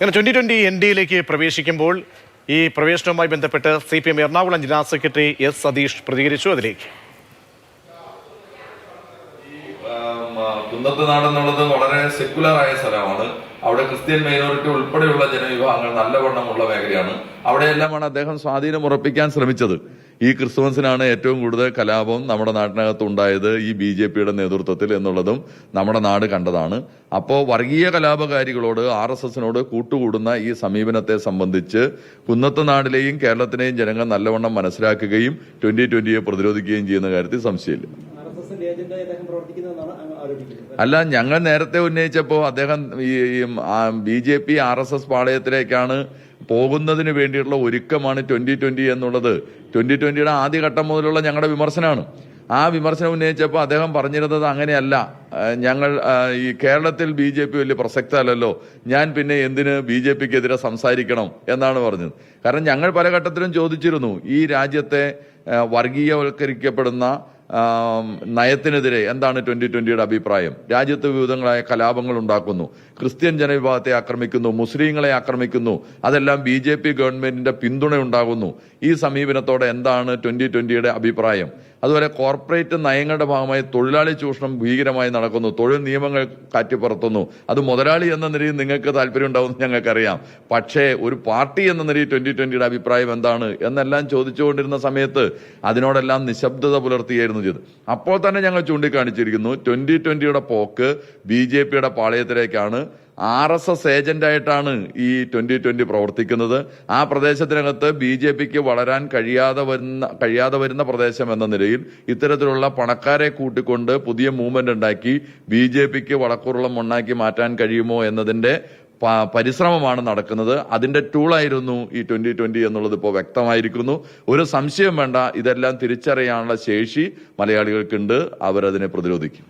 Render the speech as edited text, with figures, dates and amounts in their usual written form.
അങ്ങനെ 2020 NDയിലേക്ക് പ്രവേശിക്കുമ്പോൾ ഈ പ്രവേശനവുമായി ബന്ധപ്പെട്ട് CPM എറണാകുളം ജില്ലാ സെക്രട്ടറി S. സതീഷ് പ്രതികരിച്ചു. അതിലേക്ക് കുന്നത്തുനാട് എന്നുള്ളത് വളരെ സെക്യുലർ ആയ സ്ഥലമാണ്. അവിടെ ക്രിസ്ത്യൻ മൈനോറിറ്റി ഉൾപ്പെടെയുള്ള ജനവിഭാഗങ്ങൾ നല്ലവണ്ണമുള്ള മേഖലയാണ്. അവിടെയെല്ലാമാണ് അദ്ദേഹം സ്വാധീനം ഉറപ്പിക്കാൻ ശ്രമിച്ചത്. ഈ ക്രിസ്തുമസിനാണ് ഏറ്റവും കൂടുതൽ കലാപം നമ്മുടെ നാട്ടിനകത്ത് ഉണ്ടായത് ഈ BJPയുടെ നേതൃത്വത്തിൽ എന്നുള്ളതും നമ്മുടെ നാട് കണ്ടതാണ്. അപ്പോൾ വർഗീയ കലാപകാരികളോട് RSSനോട് കൂട്ടുകൂടുന്ന ഈ സമീപനത്തെ സംബന്ധിച്ച് കുന്നത്തുനാടിലെയും കേരളത്തിലെയും ജനങ്ങൾ നല്ലവണ്ണം മനസ്സിലാക്കുകയും 2020യെ പ്രതിരോധിക്കുകയും ചെയ്യുന്ന കാര്യത്തിൽ സംശയമില്ല. അല്ല, ഞങ്ങൾ നേരത്തെ ഉന്നയിച്ചപ്പോൾ അദ്ദേഹം ഈ BJP RSS പാളയത്തിലേക്കാണ് പോകുന്നതിന് വേണ്ടിയുള്ള ഒരുക്കമാണ് 2020 എന്നുള്ളത് 2020യുടെ ആദ്യഘട്ടം മുതലുള്ള ഞങ്ങളുടെ വിമർശനമാണ്. ആ വിമർശനം ഉന്നയിച്ചപ്പോൾ അദ്ദേഹം പറഞ്ഞിരുന്നത് അങ്ങനെയല്ല, ഞങ്ങൾ ഈ കേരളത്തിൽ BJP വലിയ പ്രസക്തമല്ലല്ലോ, ഞാൻ പിന്നെ എന്തിന് BJPക്കെതിരെ സംസാരിക്കണം എന്നാണ് പറഞ്ഞത്. കാരണം ഞങ്ങൾ പല ഘട്ടത്തിലും ചോദിച്ചിരുന്നു, ഈ രാജ്യത്തെ വർഗീയവൽക്കരിക്കപ്പെടുന്ന നയത്തിനെതിരെ എന്താണ് 2020യുടെ അഭിപ്രായം? രാജ്യത്ത് വിവിധങ്ങളായ കലാപങ്ങൾ ഉണ്ടാക്കുന്നു, ക്രിസ്ത്യൻ ജനവിഭാഗത്തെ ആക്രമിക്കുന്നു, മുസ്ലിങ്ങളെ ആക്രമിക്കുന്നു, അതെല്ലാം BJP ഗവൺമെന്റിന്റെ പിന്തുണ ഉണ്ടാകുന്നു. ഈ സമീപനത്തോടെ എന്താണ് 2020യുടെ അഭിപ്രായം? അതുപോലെ കോർപ്പറേറ്റ് നയങ്ങളുടെ ഭാഗമായി തൊഴിലാളി ചൂഷണം ഭീകരമായി നടക്കുന്നു, തൊഴിൽ നിയമങ്ങൾ കാറ്റിപ്പുറത്തുന്നു. അത് മുതലാളി എന്ന നിലയിൽ നിങ്ങൾക്ക് താല്പര്യം ഉണ്ടാവുമെന്ന് ഞങ്ങൾക്കറിയാം. പക്ഷേ ഒരു പാർട്ടി എന്ന നിലയിൽ 2020യുടെ അഭിപ്രായം എന്താണ് എന്നെല്ലാം ചോദിച്ചുകൊണ്ടിരുന്ന സമയത്ത് അതിനോടെല്ലാം നിശബ്ദത പുലർത്തിയായിരുന്നു ചെയ്ത്. അപ്പോൾ തന്നെ ഞങ്ങൾ ചൂണ്ടിക്കാണിച്ചിരിക്കുന്നു, 2020യുടെ പോക്ക് BJPയുടെ പാളയത്തിലേക്കാണ്. RSS ഏജന്റായിട്ടാണ് ഈ 2020 പ്രവർത്തിക്കുന്നത്. ആ പ്രദേശത്തിനകത്ത് BJPക്ക് വളരാൻ കഴിയാതെ വരുന്ന പ്രദേശം എന്ന നിലയിൽ ഇത്തരത്തിലുള്ള പണക്കാരെ കൂട്ടിക്കൊണ്ട് പുതിയ മൂവ്മെന്റ് ഉണ്ടാക്കി BJPക്ക് വളക്കൂറുളം മണ്ണാക്കി മാറ്റാൻ കഴിയുമോ എന്നതിന്റെ പരിശ്രമമാണ് നടക്കുന്നത്. അതിന്റെ ടൂളായിരുന്നു ഈ 2020 എന്നുള്ളത് ഇപ്പോൾ വ്യക്തമായിരിക്കുന്നു. ഒരു സംശയം വേണ്ട, ഇതെല്ലാം തിരിച്ചറിയാനുള്ള ശേഷി മലയാളികൾക്കുണ്ട്. അവരതിനെ പ്രതിരോധിക്കും.